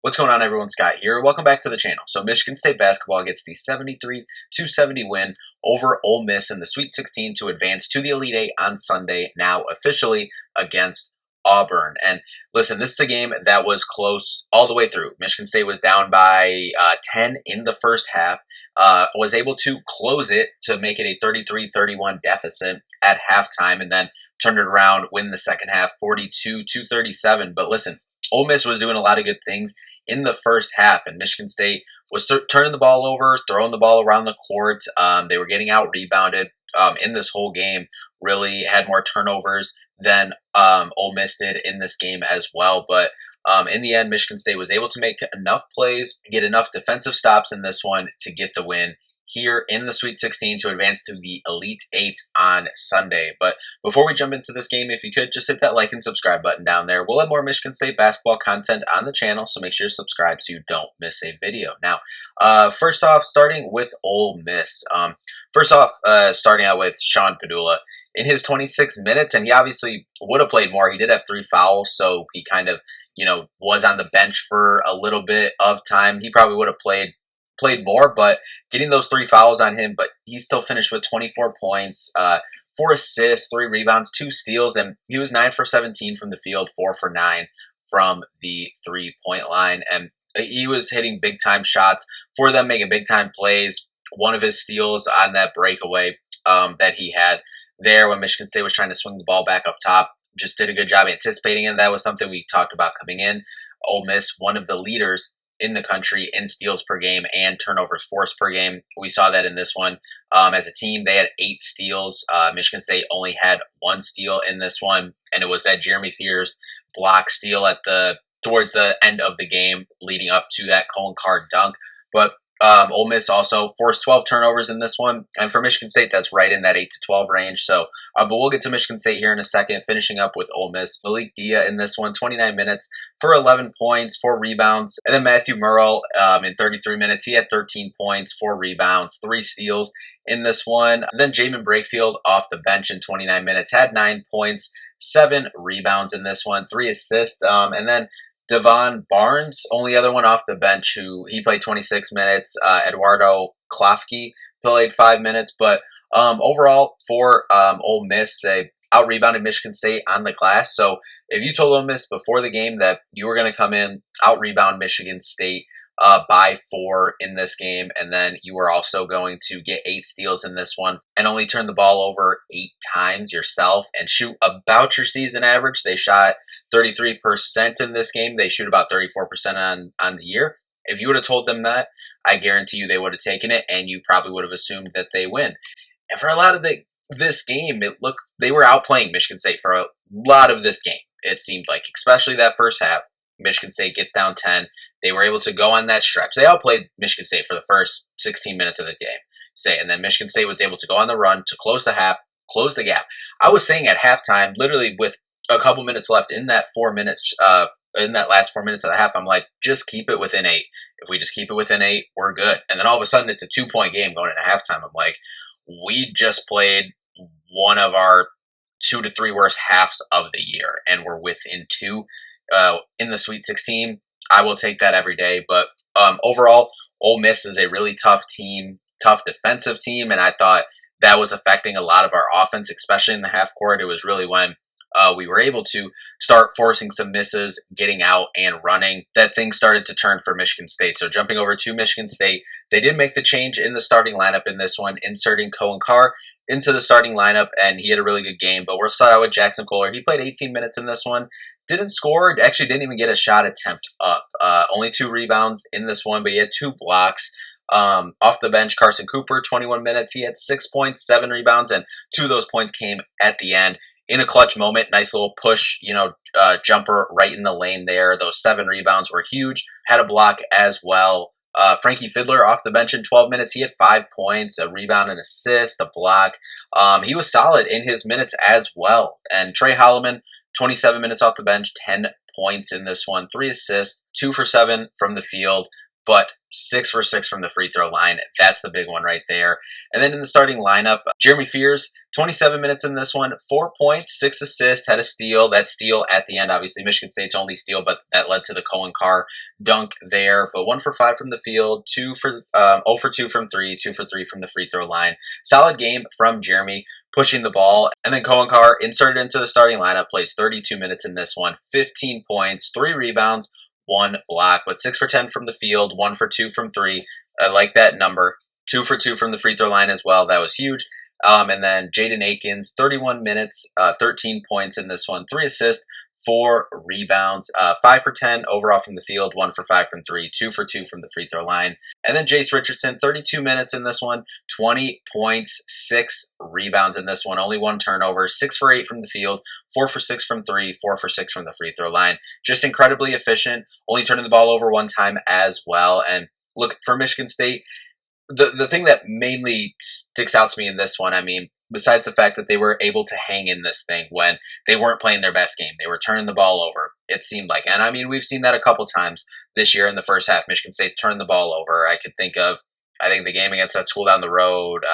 What's going on, everyone? Scott here. Welcome back to the channel. So Michigan State basketball gets the 73-70 win over Ole Miss in the Sweet 16 to advance to the Elite Eight on Sunday, now officially against Auburn. And listen, this is a game that was close all the way through. Michigan State was down by 10 in the first half, was able to close it to make it a 33-31 deficit at halftime, and then turned it around, win the second half 42-37. But listen, Ole Miss was doing a lot of good things in the first half, and Michigan State was turning the ball over, throwing the ball around the court. They were getting out rebounded in this whole game. Really had more turnovers than Ole Miss did in this game as well. But in the end, Michigan State was able to make enough plays, get enough defensive stops in this one to get the win here in the Sweet 16 to advance to the Elite Eight on Sunday. But before we jump into this game, if you could, just hit that like and subscribe button down there. We'll have more Michigan State basketball content on the channel, so make sure to subscribe so you don't miss a video. Now, first off, starting with Ole Miss. Starting out with Sean Padula. In his 26 minutes, and he obviously would have played more. He did have 3 fouls, so he kind of, was on the bench for a little bit of time. He probably would have played more, but getting those 3 fouls on him, but he still finished with 24 points, 4 assists, 3 rebounds, 2 steals, and he was 9 for 17 from the field, 4 for 9 from the 3-point line, and he was hitting big-time shots for them, making big-time plays. One of his steals on that breakaway that he had there when Michigan State was trying to swing the ball back up top, just did a good job anticipating it. That was something we talked about coming in. Ole Miss, one of the leaders in the country in steals per game and turnovers forced per game. We saw that in this one. As a team, they had 8 steals. Michigan State only had 1 steal in this one, and it was that Jeremy Fears block steal towards the end of the game, leading up to that Colin Card dunk. But Ole Miss also forced 12 turnovers in this one, and for Michigan State, that's right in that 8 to 12 range. So, but we'll get to Michigan State here in a second. Finishing up with Ole Miss, Malik Dia in this one, 29 minutes for 11 points, 4 rebounds, and then Matthew Murrell in 33 minutes, he had 13 points, 4 rebounds, 3 steals in this one. And then Jamin Brakefield off the bench in 29 minutes had 9 points, 7 rebounds in this one, 3 assists, and then Devon Barnes, only other one off the bench, who he played 26 minutes. Eduardo Klafke played 5 minutes. But overall, for Ole Miss, they out-rebounded Michigan State on the glass. So if you told Ole Miss before the game that you were going to come in, out-rebound Michigan State by 4 in this game, and then you were also going to get 8 steals in this one and only turn the ball over 8 times yourself and shoot about your season average. They shot 33% in this game. They shoot about 34% on the year. If you would have told them that, I guarantee you they would have taken it, and you probably would have assumed that they win. And for a lot of this game, it looked they were outplaying Michigan State for a lot of this game. It seemed like, especially that first half. Michigan State gets down 10. They were able to go on that stretch. They outplayed Michigan State for the first 16 minutes of the game, and then Michigan State was able to go on the run to close the gap. I was saying at halftime, literally with a couple minutes left in that 4 minutes, in that last 4 minutes of the half, I'm like, just keep it within 8. If we just keep it within 8, we're good. And then all of a sudden, it's a 2-point game going into halftime. I'm like, we just played one of our 2 to 3 worst halves of the year, and we're within 2 in the Sweet 16. I will take that every day. But overall, Ole Miss is a really tough team, tough defensive team, and I thought that was affecting a lot of our offense, especially in the half court. It was really when we were able to start forcing some misses, getting out and running, that things started to turn for Michigan State. So jumping over to Michigan State, they did make the change in the starting lineup in this one, inserting Cohen Carr into the starting lineup, and he had a really good game. But we'll start out with Jackson Kohler. He played 18 minutes in this one. Didn't score, actually didn't even get a shot attempt up. Only 2 rebounds in this one, but he had 2 blocks. Off the bench, Carson Cooper, 21 minutes. He had 6 points, 7 rebounds, and 2 of those points came at the end. In a clutch moment, nice little push, jumper right in the lane there. Those 7 rebounds were huge. Had a block as well. Frankie Fiddler off the bench in 12 minutes. He had 5 points, a rebound, an assist, a block. He was solid in his minutes as well. And Trey Holloman, 27 minutes off the bench, 10 points in this one, 3 assists, 2 for 7 from the field. but 6 for 6 from the free throw line. That's the big one right there. And then in the starting lineup, Jeremy Fears, 27 minutes in this one, 4 points, 6 assists, had a steal. That steal at the end, obviously Michigan State's only steal, but that led to the Cohen Carr dunk there. But 1 for 5 from the field, 0 for 2 from 3, 2 for 3 from the free throw line. Solid game from Jeremy, pushing the ball. And then Cohen Carr inserted into the starting lineup, plays 32 minutes in this one, 15 points, 3 rebounds, 1 block, but 6 for 10 from the field, 1 for 2 from 3. I like that number. 2 for 2 from the free throw line as well. That was huge. And then Jaden Akins, 31 minutes, 13 points in this one, 3 assists, 4 rebounds, 5 for 10 overall from the field, 1 for 5 from 3, 2 for 2 from the free throw line. And then Jace Richardson, 32 minutes in this one, 20 points, 6 rebounds in this one, only 1 turnover, 6 for 8 from the field, 4 for 6 from 3, 4 for 6 from the free throw line. Just incredibly efficient, only turning the ball over 1 time as well. And look, for Michigan State, the thing that mainly sticks out to me in this one, I mean, besides the fact that they were able to hang in this thing when they weren't playing their best game, they were turning the ball over, it seemed like. And I mean, we've seen that a couple times this year in the first half. Michigan State turned the ball over. I think the game against that school down the road,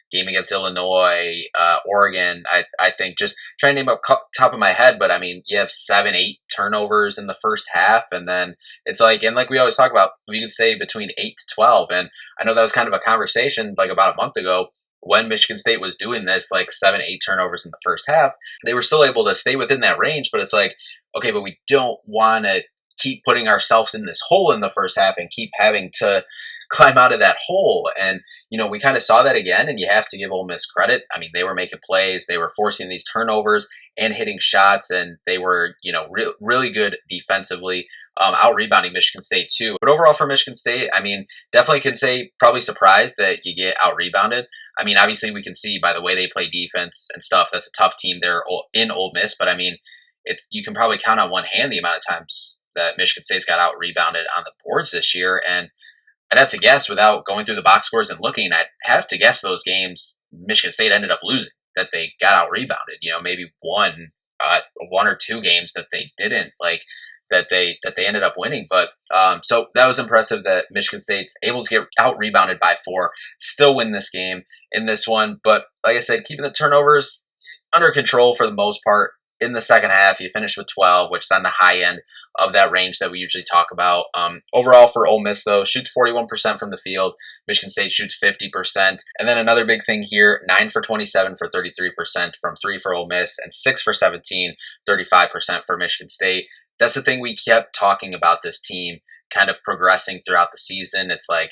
game against Illinois, Oregon. I think, just trying to name up top of my head, but I mean, you have 7, 8 turnovers in the first half, and then it's like, and like we always talk about, we can say between 8 to 12. And I know that was kind of a conversation like about a month ago when Michigan State was doing this, like 7, 8 turnovers in the first half. They were still able to stay within that range, but it's like, okay, but we don't want to keep putting ourselves in this hole in the first half and keep having to climb out of that hole. And we kind of saw that again, and you have to give Ole Miss credit. I mean, they were making plays, they were forcing these turnovers and hitting shots, and they were, really good defensively, out rebounding Michigan State too. But overall for Michigan State, I mean, definitely can say probably surprised that you get out rebounded. I mean, obviously we can see by the way they play defense and stuff, that's a tough team there in Ole Miss, but I mean, you can probably count on one hand the amount of times that Michigan State's got out rebounded on the boards this year. And I'd have to guess, without going through the box scores and looking, I'd have to guess those games Michigan State ended up losing, that they got out rebounded. Maybe one or 2 games that they didn't, like that they ended up winning. But so that was impressive that Michigan State's able to get out rebounded by 4, still win this game in this one. But like I said, keeping the turnovers under control for the most part. In the second half, you finished with 12, which is on the high end of that range that we usually talk about. Overall for Ole Miss, though, shoots 41% from the field. Michigan State shoots 50%. And then another big thing here, 9 for 27 for 33% from 3 for Ole Miss, and 6 for 17, 35% for Michigan State. That's the thing we kept talking about, this team kind of progressing throughout the season. It's like,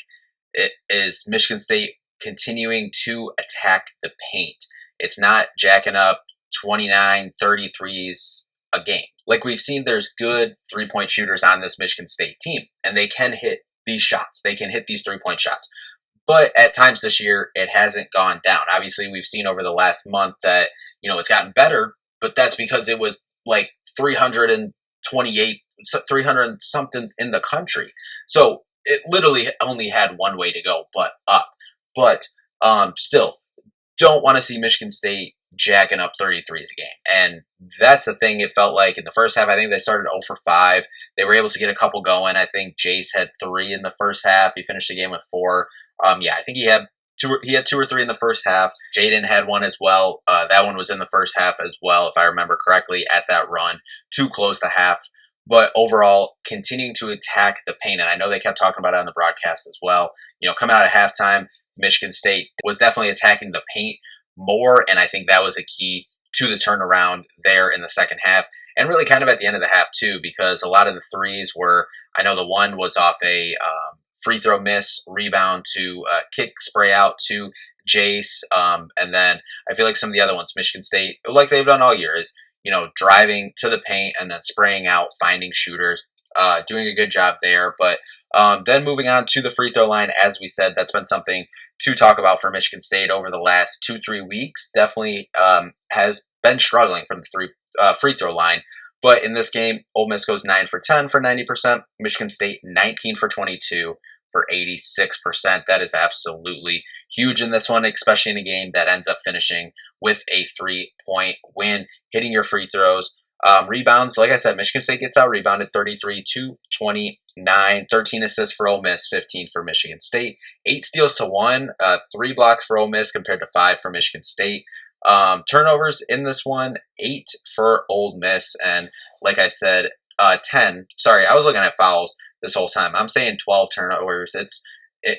it is Michigan State continuing to attack the paint. It's not jacking up 29, 33s a game. Like we've seen, there's good 3-point shooters on this Michigan State team, and they can hit these shots. They can hit these 3-point shots. But at times this year, it hasn't gone down. Obviously, we've seen over the last month that, it's gotten better, but that's because it was like 328, 300 something in the country. So it literally only had one way to go, but up. But still, don't want to see Michigan State jacking up 33s a game. And that's the thing it felt like in the first half. I think they started 0 for 5. They were able to get a couple going. I think Jace had 3 in the first half. He finished the game with 4. I think he had 2 or 3 in the first half. Jaden had 1 as well. That one was in the first half as well, if I remember correctly, at that run to close the half. But overall, continuing to attack the paint. And I know they kept talking about it on the broadcast as well. Coming out of halftime, Michigan State was definitely attacking the paint more, and I think that was a key to the turnaround there in the second half, and really kind of at the end of the half too, because a lot of the threes were, I know the one was off a free throw miss, rebound to kick spray out to Jace, and then I feel like some of the other ones, Michigan State, like they've done all year, is driving to the paint and then spraying out, finding shooters, doing a good job there. But then moving on to the free throw line, as we said, that's been something to talk about for Michigan State over the last 2-3 weeks. Definitely has been struggling from the free throw line. But in this game, Ole Miss goes 9 for 10 for 90%. Michigan State 19 for 22 for 86%. That is absolutely huge in this one, especially in a game that ends up finishing with a 3-point win. Hitting your free throws Rebounds, like I said, Michigan State gets out rebounded 33 to 29, 13 assists for Ole Miss, 15 for Michigan State, 8 steals to 1, 3 blocks for Ole Miss compared to 5 for Michigan State. Turnovers in this one, 8 for Ole Miss, and like I said, 10. Sorry, I was looking at fouls this whole time. I'm saying 12 turnovers.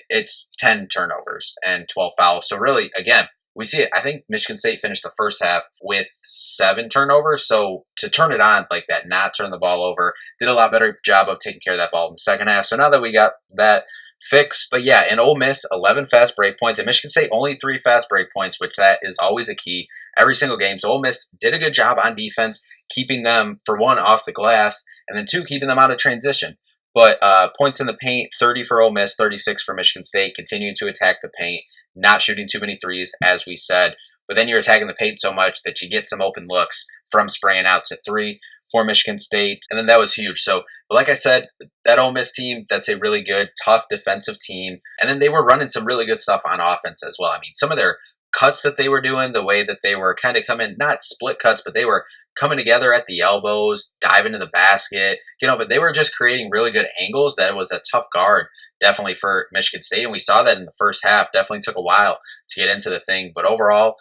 It's 10 turnovers and 12 fouls. So really, again, we see it. I think Michigan State finished the first half with 7 turnovers. So to turn it on like that, not turn the ball over, did a lot better job of taking care of that ball in the second half. So now that we got that fixed, but yeah, in Ole Miss, 11 fast break points, and Michigan State only 3 fast break points, which that is always a key every single game. So Ole Miss did a good job on defense, keeping them, for one, off the glass, and then 2, keeping them out of transition. But points in the paint, 30 for Ole Miss, 36 for Michigan State, continuing to attack the paint, not shooting too many threes, as we said. But then you're attacking the paint so much that you get some open looks from spraying out to 3 for Michigan State. And then that was huge. So, but like I said, that Ole Miss team, that's a really good, tough defensive team. And then they were running some really good stuff on offense as well. I mean, some of their cuts that they were doing, the way that they were kind of coming, not split cuts, but they were coming together at the elbows, diving to the basket, but they were just creating really good angles. That was a tough guard, definitely, for Michigan State. And we saw that in the first half. Definitely took a while to get into the thing. But overall,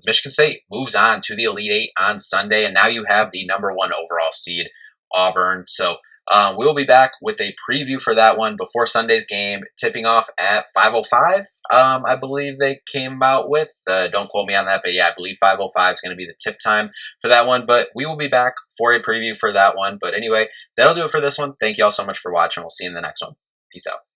Michigan State moves on to the Elite Eight on Sunday. And now you have the number 1 overall seed, Auburn. So we'll be back with a preview for that one before Sunday's game, tipping off at 5:05. I believe they came out with. Don't quote me on that, but yeah, I believe 5:05 is going to be the tip time for that one. But we will be back for a preview for that one. But anyway, that'll do it for this one. Thank you all so much for watching. We'll see you in the next one. Peace out.